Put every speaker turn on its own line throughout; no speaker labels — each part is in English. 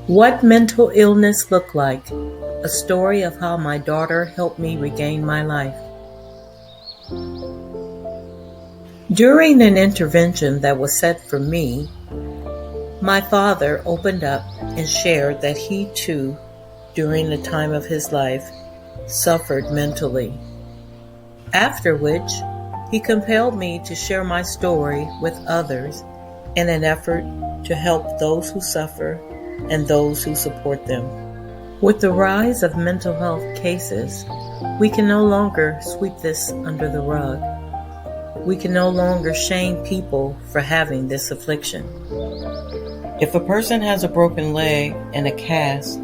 What mental illness looked like. A story of how my daughter helped me regain my life. During an intervention that was set for me, my father opened up and shared that he too, during the time of his life, suffered mentally. After which, he compelled me to share my story with others in an effort to help those who suffer and those who support them. With the rise of mental health cases, we can no longer sweep this under the rug. We can no longer shame people for having this affliction. If a person has a broken leg and a cast,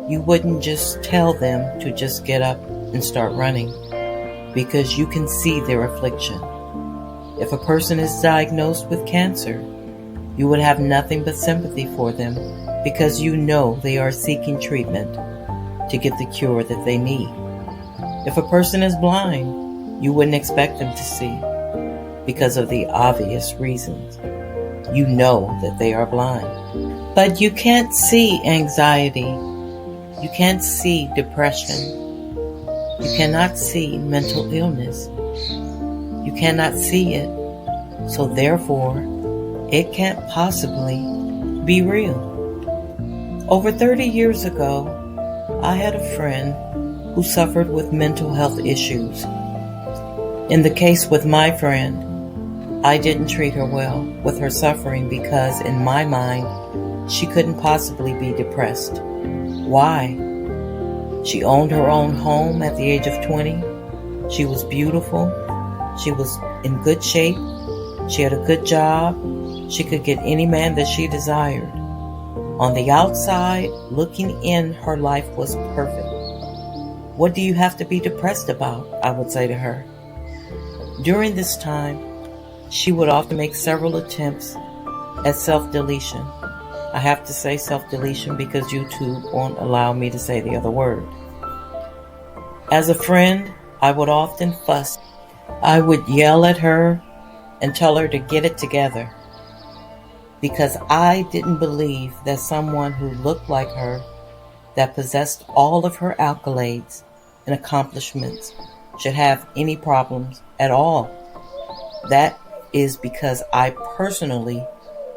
you wouldn't just tell them to just get up and start running, because you can see their affliction. If a person is diagnosed with cancer, you would have nothing but sympathy for them, because you know they are seeking treatment to get the cure that they need. If a person is blind, you wouldn't expect them to see, because of the obvious reasons. You know that they are blind. But you can't see anxiety. You can't see depression. You cannot see mental illness. You cannot see it. So therefore, it can't possibly be real. Over 30 years ago, I had a friend who suffered with mental health issues. In the case with my friend, I didn't treat her well with her suffering because, in my mind, she couldn't possibly be depressed. Why? She owned her own home at the age of 20. She was beautiful. She was in good shape. She had a good job. She could get any man that she desired. On the outside, looking in, her life was perfect. What do you have to be depressed about? I would say to her. During this time, she would often make several attempts at self-deletion. I have to say self-deletion because YouTube won't allow me to say the other word. As a friend, I would often fuss. I would yell at her and tell her to get it together, because I didn't believe that someone who looked like her, that possessed all of her accolades and accomplishments, should have any problems at all. That is because I personally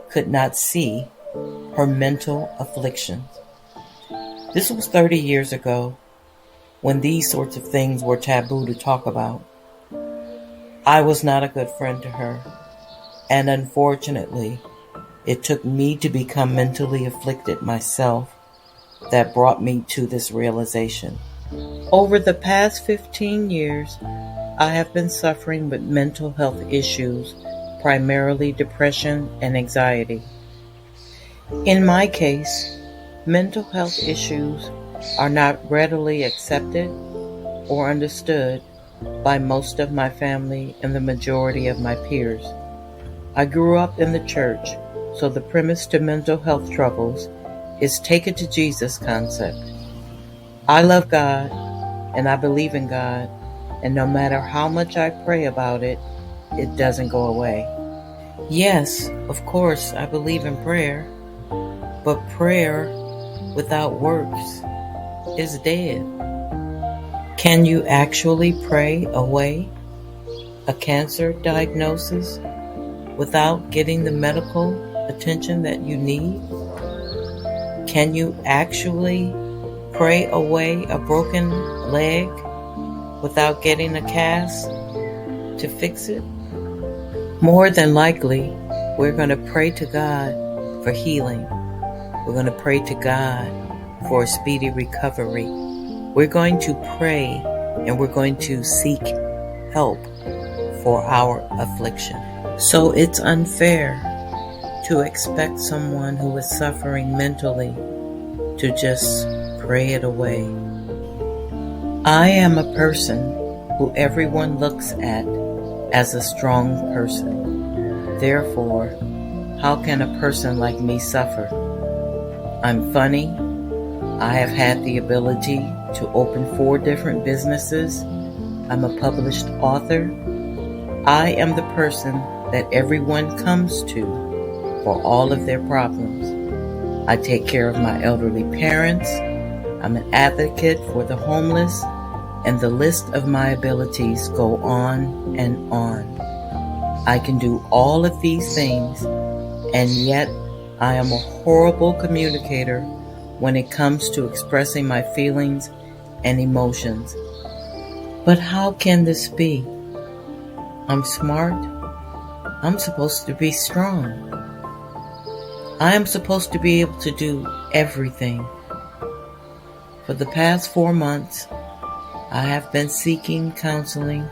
could not see her mental afflictions. This was 30 years ago, when these sorts of things were taboo to talk about. I was not a good friend to her, and unfortunately, it took me to become mentally afflicted myself that brought me to this realization. Over the past 15 years, I have been suffering with mental health issues, primarily depression and anxiety. In my case, mental health issues are not readily accepted or understood by most of my family and the majority of my peers. I grew up in the church, so the premise to mental health troubles is take it to Jesus concept. I love God and I believe in God, and no matter how much I pray about it, it doesn't go away. Yes, of course, I believe in prayer, but prayer without works is dead. Can you actually pray away a cancer diagnosis without getting the medical attention that you need? Can you actually pray away a broken leg without getting a cast to fix it? More than likely, we're going to pray to God for healing. We're going to pray to God for a speedy recovery. We're going to pray and we're going to seek help for our affliction. So it's unfair to expect someone who is suffering mentally to just pray it away. I am a person who everyone looks at as a strong person. Therefore, how can a person like me suffer? I'm funny. I have had the ability to open 4 different businesses. I'm a published author. I am the person that everyone comes to for all of their problems. I take care of my elderly parents. I'm an advocate for the homeless, and the list of my abilities go on and on. I can do all of these things, and yet I am a horrible communicator when it comes to expressing my feelings and emotions. But how can this be? I'm smart. I'm supposed to be strong. I am supposed to be able to do everything. For the past 4 months, I have been seeking counseling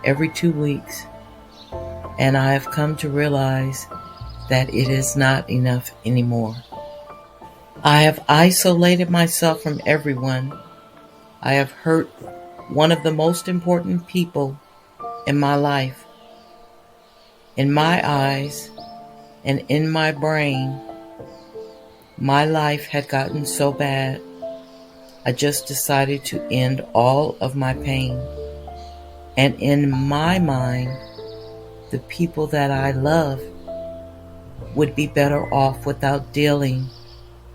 every 2 weeks, and I have come to realize that it is not enough anymore. I have isolated myself from everyone. I have hurt one of the most important people in my life. In my eyes and in my brain, my life had gotten so bad, I just decided to end all of my pain. And in my mind, the people that I love would be better off without dealing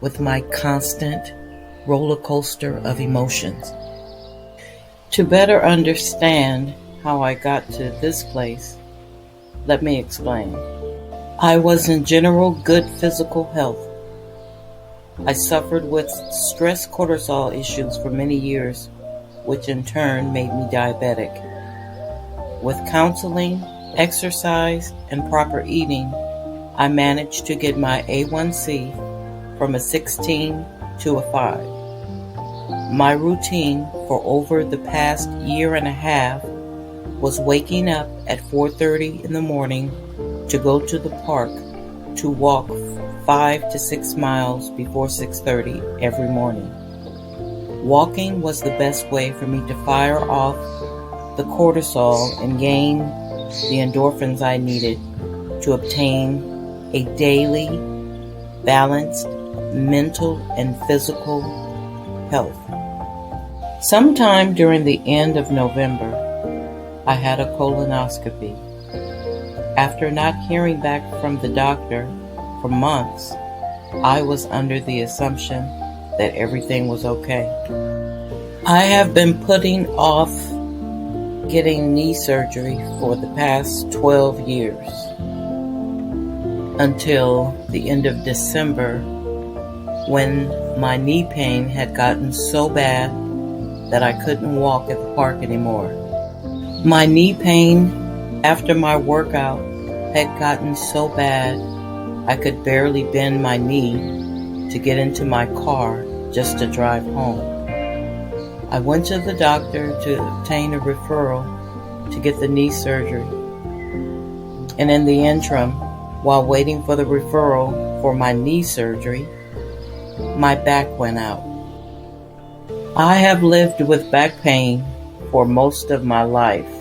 with my constant roller coaster of emotions. To better understand how I got to this place, let me explain. I was in general good physical health. I suffered with stress cortisol issues for many years, which in turn made me diabetic. With counseling, exercise, and proper eating, I managed to get my A1C from a 16 to a 5. My routine for over the past year and a half was waking up at 4:30 in the morning to go to the park to walk 5 to 6 miles before 6:30 every morning. Walking was the best way for me to fire off the cortisol and gain the endorphins I needed to obtain a daily, balanced mental and physical health. Sometime during the end of November, I had a colonoscopy. After not hearing back from the doctor for months, I was under the assumption that everything was okay. I have been putting off getting knee surgery for the past 12 years until the end of December, when my knee pain had gotten so bad that I couldn't walk at the park anymore. My knee pain after my workout had gotten so bad I could barely bend my knee to get into my car just to drive home. I went to the doctor to obtain a referral to get the knee surgery. And in the interim, while waiting for the referral for my knee surgery, my back went out. I have lived with back pain for most of my life,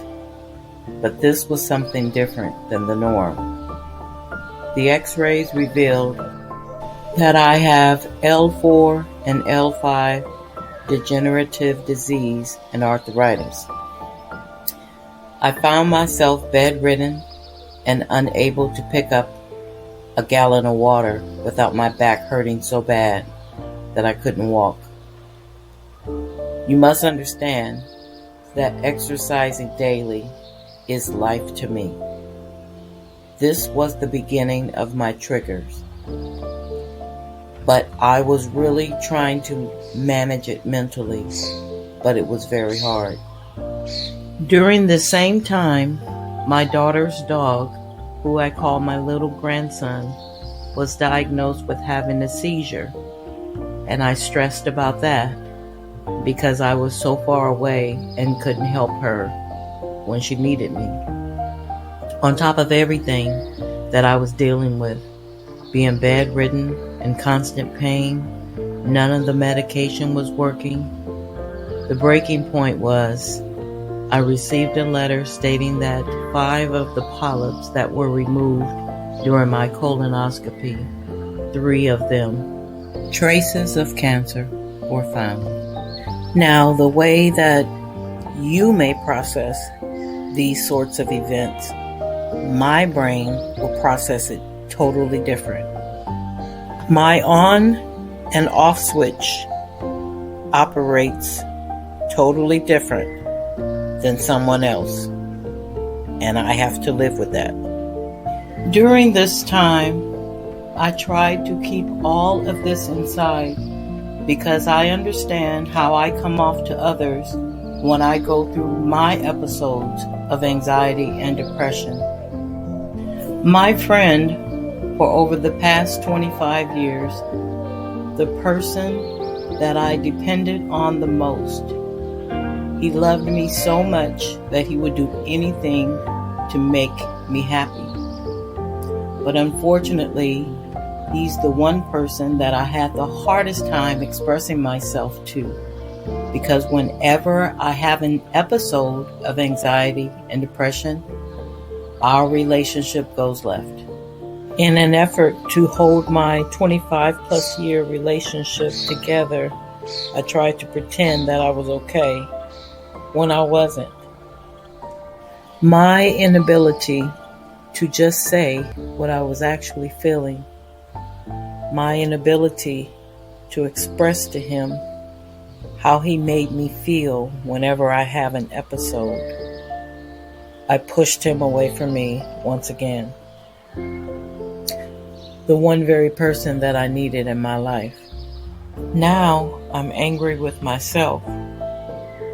but this was something different than the norm. The x-rays revealed that I have L4 and L5 degenerative disease and arthritis. I found myself bedridden and unable to pick up a gallon of water without my back hurting so bad that I couldn't walk. You must understand that exercising daily is life to me. This was the beginning of my triggers, but I was really trying to manage it mentally, but it was very hard. During the same time, my daughter's dog, who I call my little grandson, was diagnosed with having a seizure, and I stressed about that because I was so far away and couldn't help her when she needed me. On top of everything that I was dealing with, being bedridden and constant pain, none of the medication was working. The breaking point was I received a letter stating that 5 of the polyps that were removed during my colonoscopy, 3 of them, traces of cancer, were found. Now, the way that you may process these sorts of events, my brain will process it totally different. My on and off switch operates totally different than someone else, and I have to live with that. During this time, I tried to keep all of this inside because I understand how I come off to others when I go through my episodes of anxiety and depression. My friend, for over the past 25 years, the person that I depended on the most, he loved me so much that he would do anything to make me happy. But unfortunately, he's the one person that I had the hardest time expressing myself to, because whenever I have an episode of anxiety and depression, our relationship goes left. In an effort to hold my 25 plus year relationship together, I tried to pretend that I was okay when I wasn't. My inability to just say what I was actually feeling, my inability to express to him how he made me feel whenever I have an episode, I pushed him away from me once again. The one very person that I needed in my life. Now I'm angry with myself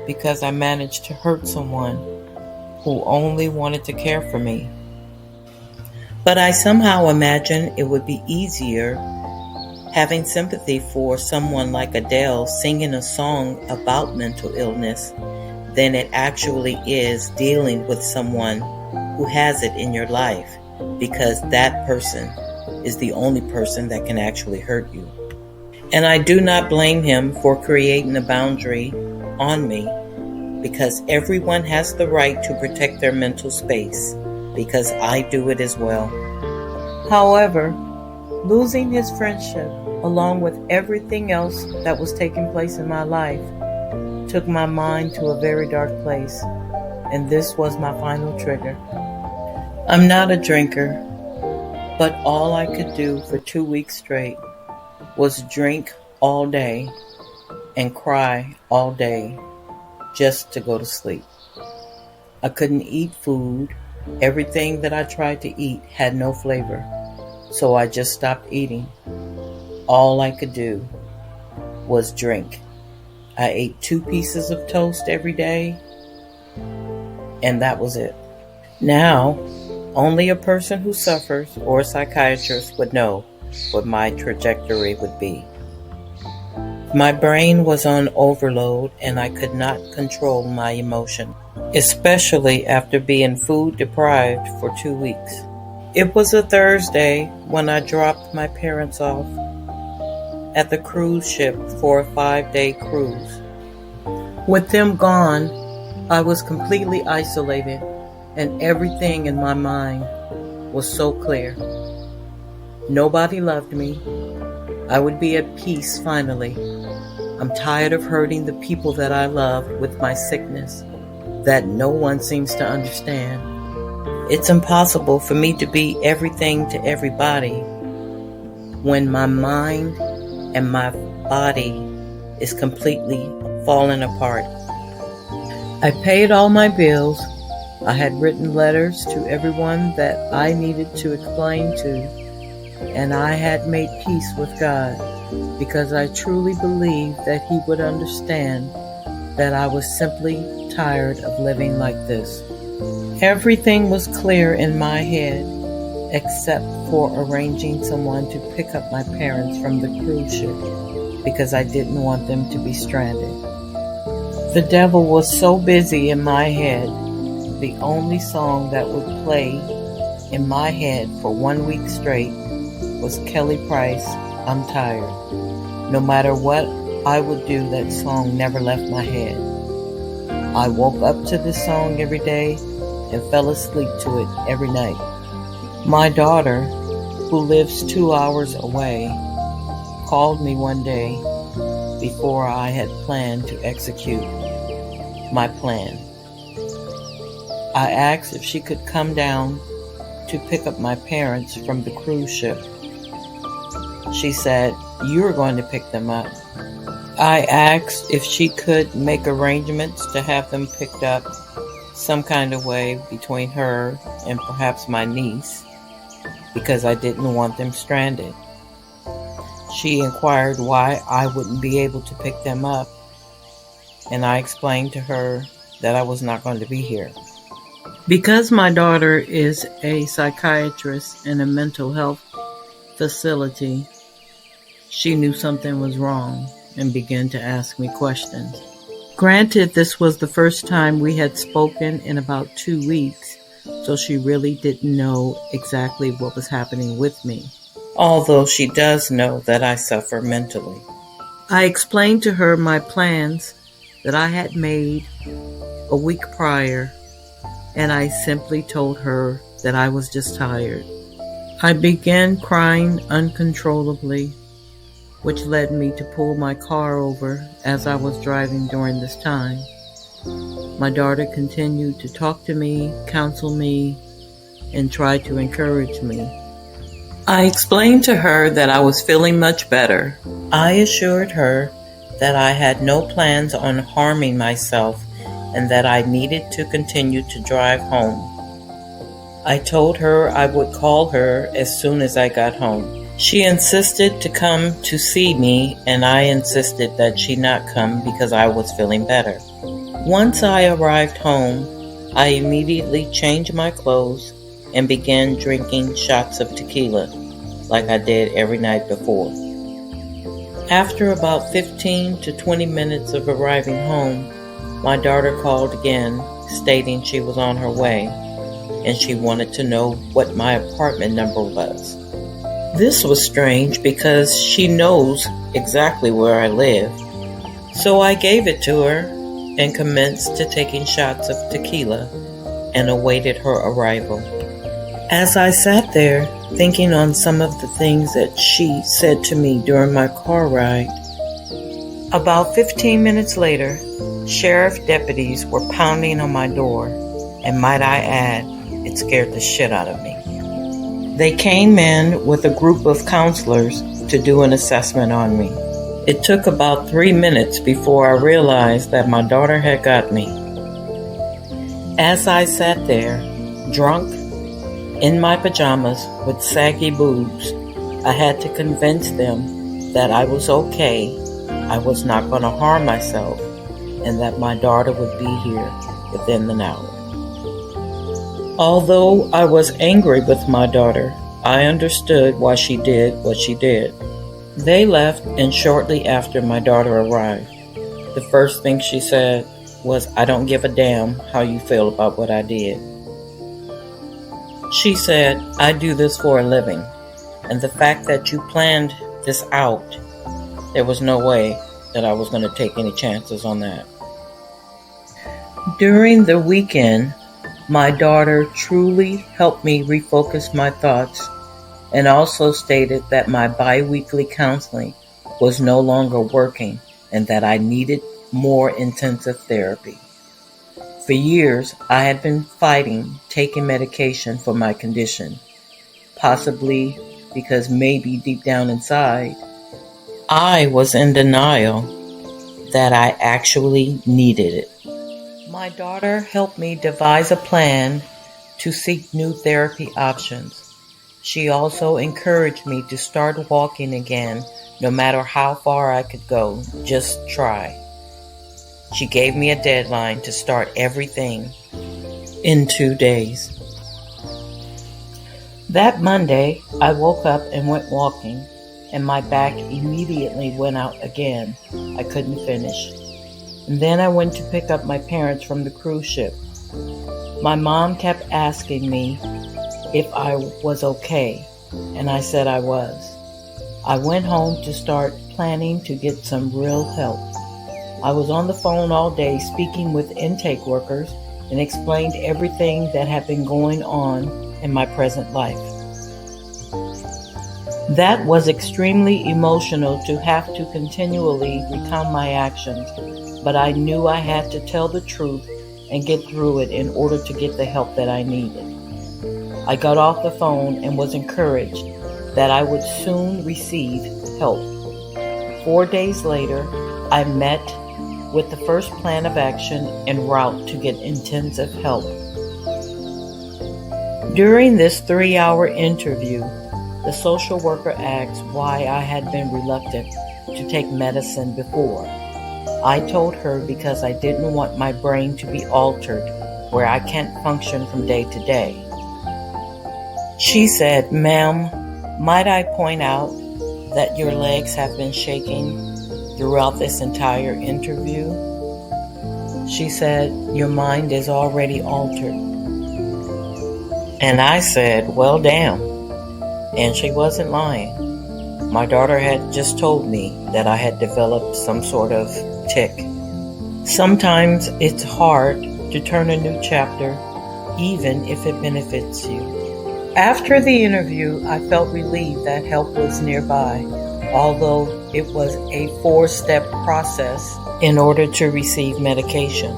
because I managed to hurt someone who only wanted to care for me. But I somehow imagine it would be easier having sympathy for someone like Adele singing a song about mental illness than it actually is dealing with someone who has it in your life, because that person is the only person that can actually hurt you. And I do not blame him for creating a boundary on me, because everyone has the right to protect their mental space, because I do it as well. However, losing his friendship, along with everything else that was taking place in my life, took my mind to a very dark place, and this was my final trigger. I'm not a drinker, but all I could do for 2 weeks straight was drink all day and cry all day just to go to sleep. I couldn't eat food. Everything that I tried to eat had no flavor, so I just stopped eating. All I could do was drink. I ate 2 pieces of toast every day, and that was it. Now, only a person who suffers or a psychiatrist would know what my trajectory would be. My brain was on overload and I could not control my emotion, especially after being food deprived for 2 weeks. It was a Thursday when I dropped my parents off at the cruise ship for a 5-day cruise. With them gone, I was completely isolated, and everything in my mind was so clear. Nobody loved me. I would be at peace finally. I'm tired of hurting the people that I love with my sickness that no one seems to understand. It's impossible for me to be everything to everybody when my mind and my body is completely falling apart. I paid all my bills. I had written letters to everyone that I needed to explain to, and I had made peace with God because I truly believed that He would understand that I was simply tired of living like this. Everything was clear in my head except for arranging someone to pick up my parents from the cruise ship because I didn't want them to be stranded. The devil was so busy in my head. The only song that would play in my head for 1 week straight was Kelly Price, I'm Tired. No matter what I would do, that song never left my head. I woke up to this song every day and fell asleep to it every night. My daughter, who lives 2 hours away, called me one day before I had planned to execute my plan. I asked if she could come down to pick up my parents from the cruise ship. She said, "You're going to pick them up." I asked if she could make arrangements to have them picked up some kind of way between her and perhaps my niece, because I didn't want them stranded. She inquired why I wouldn't be able to pick them up, and I explained to her that I was not going to be here. Because my daughter is a psychiatrist in a mental health facility, she knew something was wrong and began to ask me questions. Granted, this was the first time we had spoken in about 2 weeks, so she really didn't know exactly what was happening with me, although she does know that I suffer mentally. I explained to her my plans that I had made a week prior, and I simply told her that I was just tired. I began crying uncontrollably, which led me to pull my car over as I was driving during this time. My daughter continued to talk to me, counsel me, and try to encourage me. I explained to her that I was feeling much better. I assured her that I had no plans on harming myself and that I needed to continue to drive home. I told her I would call her as soon as I got home. She insisted to come to see me, and I insisted that she not come because I was feeling better. Once I arrived home, I immediately changed my clothes and began drinking shots of tequila like I did every night before. After about 15 to 20 minutes of arriving home, my daughter called again, stating she was on her way, and she wanted to know what my apartment number was. This was strange because she knows exactly where I live. So I gave it to her and commenced to taking shots of tequila and awaited her arrival. As I sat there thinking on some of the things that she said to me during my car ride, about 15 minutes later, sheriff deputies were pounding on my door, and might I add, it scared the shit out of me. They came in with a group of counselors to do an assessment on me. It took about 3 minutes before I realized that my daughter had got me. As I sat there, drunk, in my pajamas with saggy boobs, I had to convince them that I was okay, I was not going to harm myself, and that my daughter would be here within an hour. Although I was angry with my daughter, I understood why she did what she did. They left, and shortly after my daughter arrived, the first thing she said was, "I don't give a damn how you feel about what I did." She said, "I do this for a living, and the fact that you planned this out, there was no way that I was going to take any chances on that." During the weekend, my daughter truly helped me refocus my thoughts and also stated that my bi-weekly counseling was no longer working and that I needed more intensive therapy. For years, I had been fighting taking medication for my condition, possibly because maybe deep down inside, I was in denial that I actually needed it. My daughter helped me devise a plan to seek new therapy options. She also encouraged me to start walking again, no matter how far I could go, just try. She gave me a deadline to start everything in 2 days. That Monday, I woke up and went walking, and my back immediately went out again. I couldn't finish. And then I went to pick up my parents from the cruise ship. My mom kept asking me if I was okay, and I said I was. I went home to start planning to get some real help. I was on the phone all day speaking with intake workers and explained everything that had been going on in my present life. That was extremely emotional to have to continually recount my actions, but I knew I had to tell the truth and get through it in order to get the help that I needed. I got off the phone and was encouraged that I would soon receive help. 4 days later, I met with the first plan of action en route to get intensive help. During this 3-hour interview, the social worker asked why I had been reluctant to take medicine before. I told her because I didn't want my brain to be altered where I can't function from day to day. She said, "Ma'am, might I point out that your legs have been shaking throughout this entire interview?" She said, "Your mind is already altered." And I said, "Well, damn." And she wasn't lying. My daughter had just told me that I had developed some sort of tic. Sometimes it's hard to turn a new chapter, even if it benefits you. After the interview, I felt relieved that help was nearby, although it was a 4-step process in order to receive medication.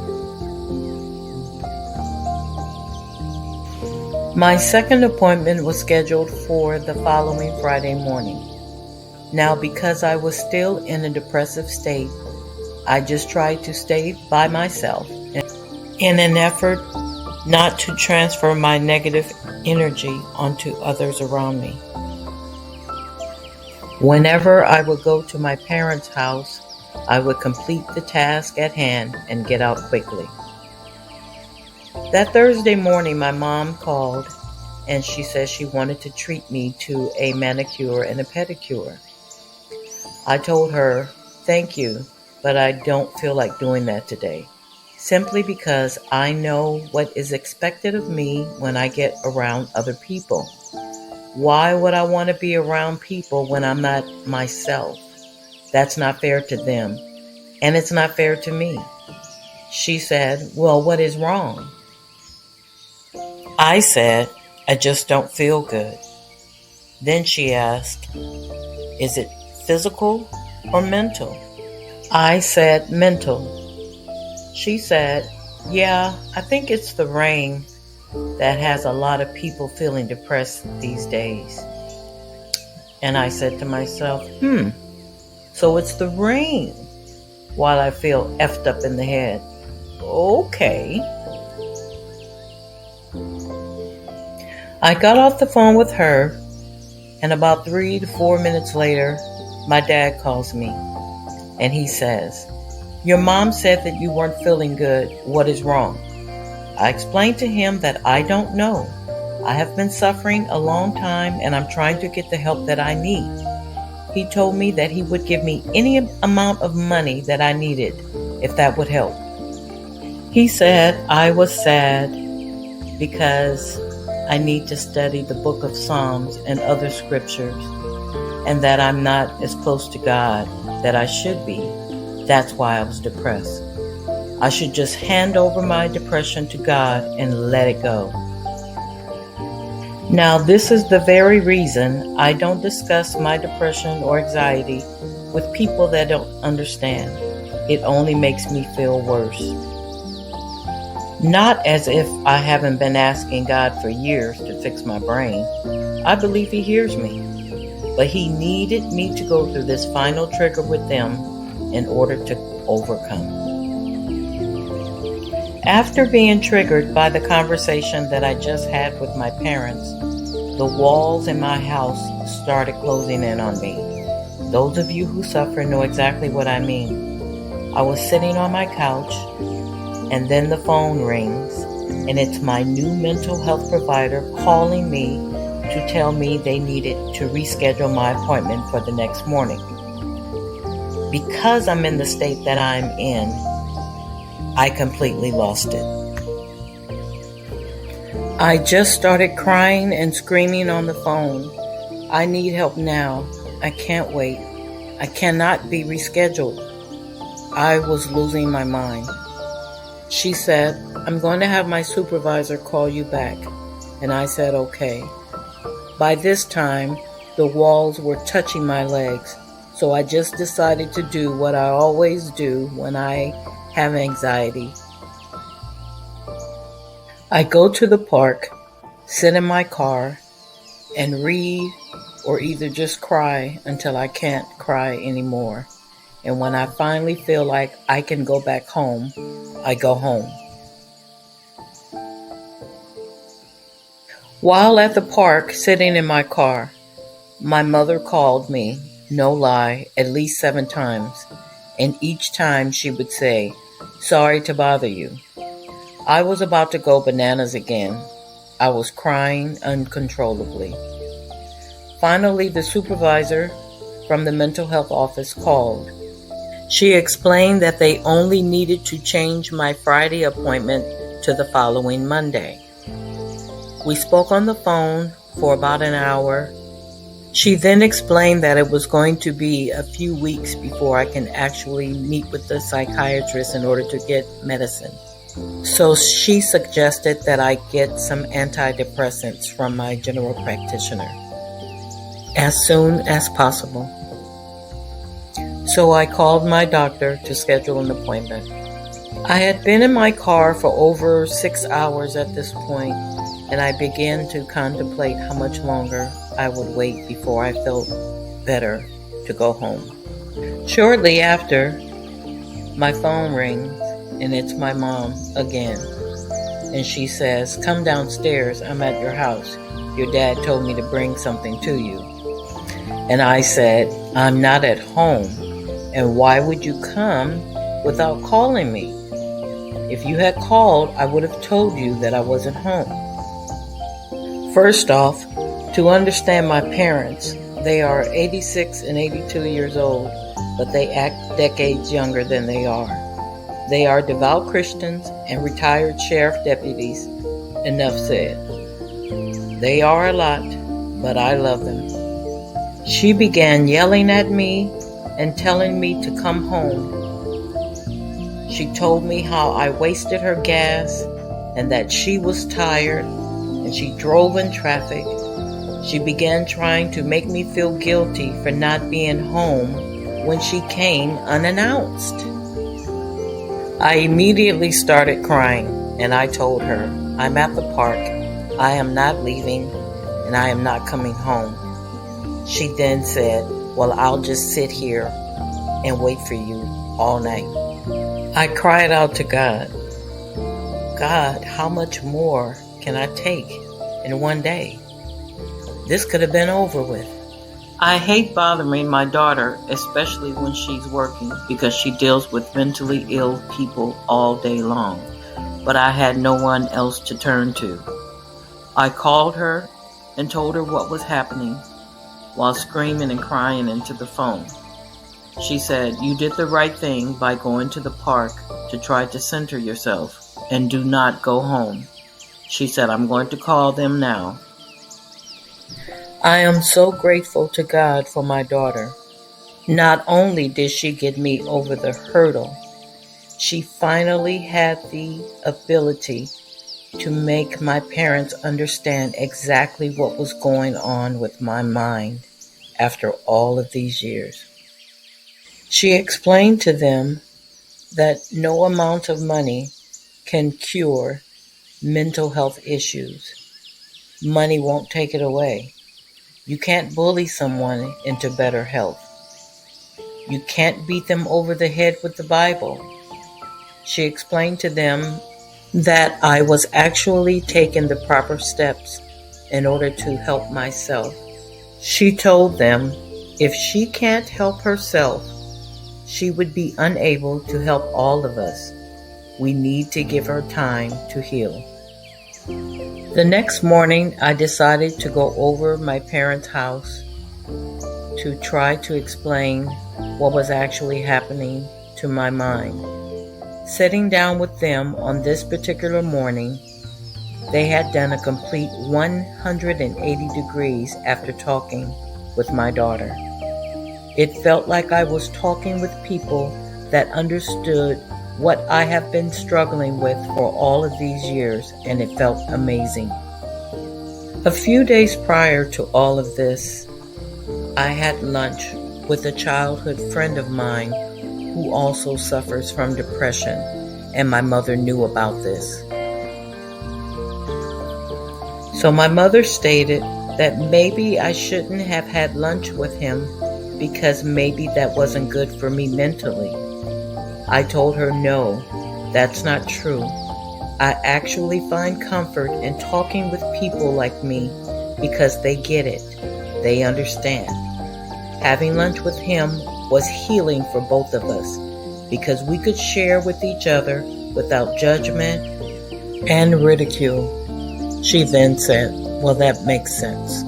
My second appointment was scheduled for the following Friday morning. Now, because I was still in a depressive state, I just tried to stay by myself in an effort not to transfer my negative energy onto others around me. Whenever I would go to my parents' house, I would complete the task at hand and get out quickly. That Thursday morning, my mom called and she said she wanted to treat me to a manicure and a pedicure. I told her, "Thank you, but I don't feel like doing that today, simply because I know what is expected of me when I get around other people. Why would I want to be around people when I'm not myself? That's not fair to them, and it's not fair to me." She said, "Well, what is wrong?" I said, "I just don't feel good." Then she asked, "Is it physical or mental?" I said, "Mental." She said, "Yeah, I think it's the rain that has a lot of people feeling depressed these days." And I said to myself, so it's the rain while I feel effed up in the head. Okay. I got off the phone with her, and about 3 to 4 minutes later, my dad calls me, and he says, "Your mom said that you weren't feeling good. What is wrong?" I explained to him that I don't know. I have been suffering a long time, and I'm trying to get the help that I need. He told me that he would give me any amount of money that I needed, if that would help. He said I was sad because I need to study the book of Psalms and other scriptures, and that I'm not as close to God that I should be. That's why I was depressed. I should just hand over my depression to God and let it go. Now, this is the very reason I don't discuss my depression or anxiety with people that don't understand. It only makes me feel worse. Not as if I haven't been asking God for years to fix my brain. I believe He hears me. But He needed me to go through this final trigger with them in order to overcome. After being triggered by the conversation that I just had with my parents, the walls in my house started closing in on me. Those of you who suffer know exactly what I mean. I was sitting on my couch, and then the phone rings, and it's my new mental health provider calling me to tell me they needed to reschedule my appointment for the next morning. Because I'm in the state that I'm in, I completely lost it. I just started crying and screaming on the phone. I need help now. I can't wait. I cannot be rescheduled. I was losing my mind. She said, "I'm going to have my supervisor call you back." And I said, okay. By this time, the walls were touching my legs, so I just decided to do what I always do when I have anxiety. I go to the park, sit in my car, and read or either just cry until I can't cry anymore. And when I finally feel like I can go back home, I go home. While at the park, sitting in my car, my mother called me, no lie, at least 7 times, and each time she would say, "Sorry to bother you." I was about to go bananas again. I was crying uncontrollably. Finally, the supervisor from the mental health office called. She explained that they only needed to change my Friday appointment to the following Monday. We spoke on the phone for about an hour. She then explained that it was going to be a few weeks before I can actually meet with the psychiatrist in order to get medicine. So she suggested that I get some antidepressants from my general practitioner as soon as possible. So I called my doctor to schedule an appointment. I had been in my car for over 6 hours at this point, and I began to contemplate how much longer I would wait before I felt better to go home. Shortly after, my phone rings, and it's my mom again. And she says, "Come downstairs, I'm at your house. Your dad told me to bring something to you." And I said, "I'm not at home, and why would you come without calling me? If you had called, I would have told you that I wasn't home." First off, to understand my parents, they are 86 and 82 years old, but they act decades younger than they are. They are devout Christians and retired sheriff deputies. Enough said. They are a lot, but I love them. She began yelling at me and telling me to come home. She told me how I wasted her gas and that she was tired and she drove in traffic. She began trying to make me feel guilty for not being home when she came unannounced. I immediately started crying, and I told her, "I'm at the park, I am not leaving, and I am not coming home." She then said, "Well, I'll just sit here and wait for you all night." I cried out to God, "God, how much more can I take in one day? This could have been over with." I hate bothering my daughter, especially when she's working, because she deals with mentally ill people all day long. But I had no one else to turn to. I called her and told her what was happening while screaming and crying into the phone. She said, "You did the right thing by going to the park to try to center yourself, and do not go home." She said, "I'm going to call them now." I am so grateful to God for my daughter. Not only did she get me over the hurdle, she finally had the ability to make my parents understand exactly what was going on with my mind after all of these years. She explained to them that no amount of money can cure mental health issues. Money won't take it away. You can't bully someone into better health. You can't beat them over the head with the Bible. She explained to them that I was actually taking the proper steps in order to help myself. She told them if she can't help herself, she would be unable to help all of us. We need to give her time to heal. The next morning, I decided to go over my parents' house to try to explain what was actually happening to my mind. Sitting down with them on this particular morning, they had done a complete 180 degrees after talking with my daughter. It felt like I was talking with people that understood what I have been struggling with for all of these years, and it felt amazing. A few days prior to all of this, I had lunch with a childhood friend of mine who also suffers from depression, and my mother knew about this. So my mother stated that maybe I shouldn't have had lunch with him because maybe that wasn't good for me mentally. I told her no, that's not true. I actually find comfort in talking with people like me because they get it. They understand. Having lunch with him was healing for both of us because we could share with each other without judgment and ridicule. She then said, "Well, that makes sense."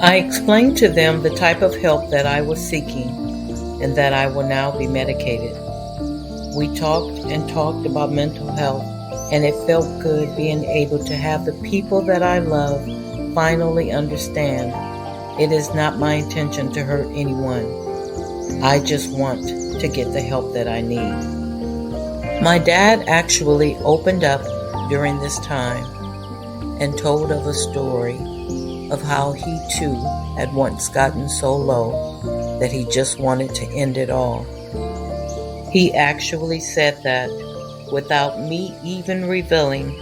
I explained to them the type of help that I was seeking and that I will now be medicated. We talked and talked about mental health, and it felt good being able to have the people that I love finally understand it is not my intention to hurt anyone. I just want to get the help that I need. My dad actually opened up during this time and told of a story of how he too had once gotten so low that he just wanted to end it all. He actually said that without me even revealing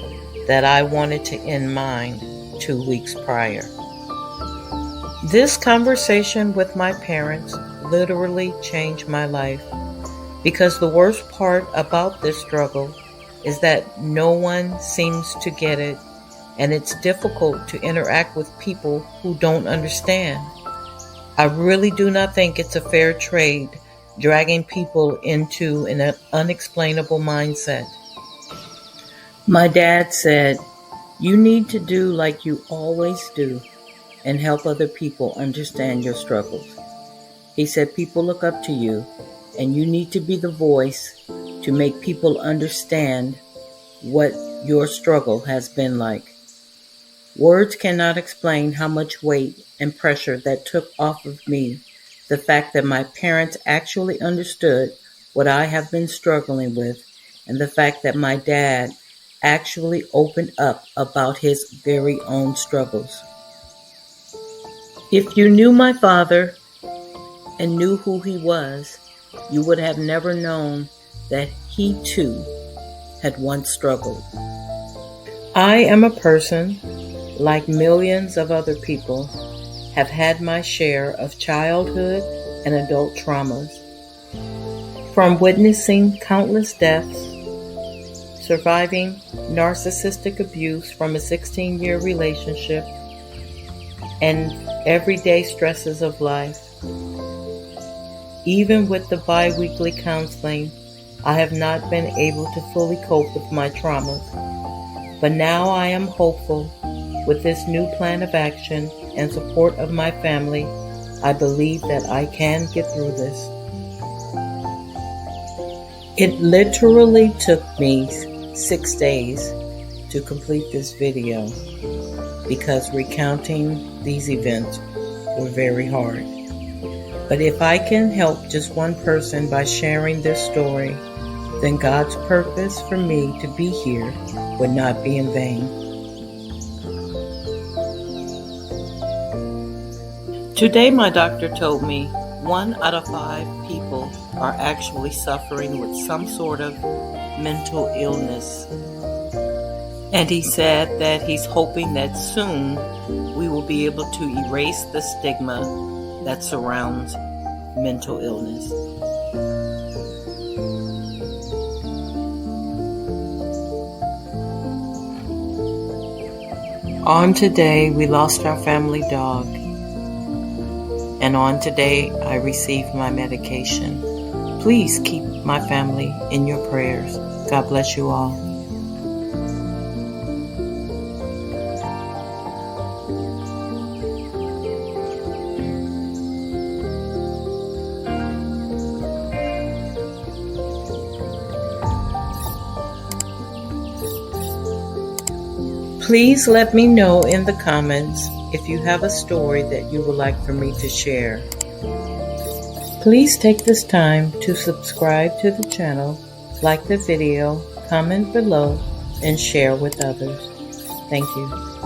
that I wanted to end mine 2 weeks prior. This conversation with my parents literally changed my life because the worst part about this struggle is that no one seems to get it, and it's difficult to interact with people who don't understand. I really do not think it's a fair trade dragging people into an unexplainable mindset. My dad said, "You need to do like you always do and help other people understand your struggles." He said people look up to you and you need to be the voice to make people understand what your struggle has been like. Words cannot explain how much weight and pressure that took off of me. The fact that my parents actually understood what I have been struggling with, and the fact that my dad actually opened up about his very own struggles. If you knew my father and knew who he was, you would have never known that he too had once struggled. I am a person, like millions of other people, have had my share of childhood and adult traumas. From witnessing countless deaths, surviving narcissistic abuse from a 16-year relationship, and everyday stresses of life. Even with the bi-weekly counseling, I have not been able to fully cope with my traumas. But now I am hopeful. With this new plan of action and support of my family, I believe that I can get through this. It literally took me 6 days to complete this video because recounting these events were very hard. But if I can help just one person by sharing this story, then God's purpose for me to be here would not be in vain. Today my doctor told me 1 out of 5 people are actually suffering with some sort of mental illness. And he said that he's hoping that soon we will be able to erase the stigma that surrounds mental illness. On today, we lost our family dog. And on today, I received my medication. Please keep my family in your prayers. God bless you all. Please let me know in the comments if you have a story that you would like for me to share. Please take this time to subscribe to the channel, like the video, comment below, and share with others. Thank you.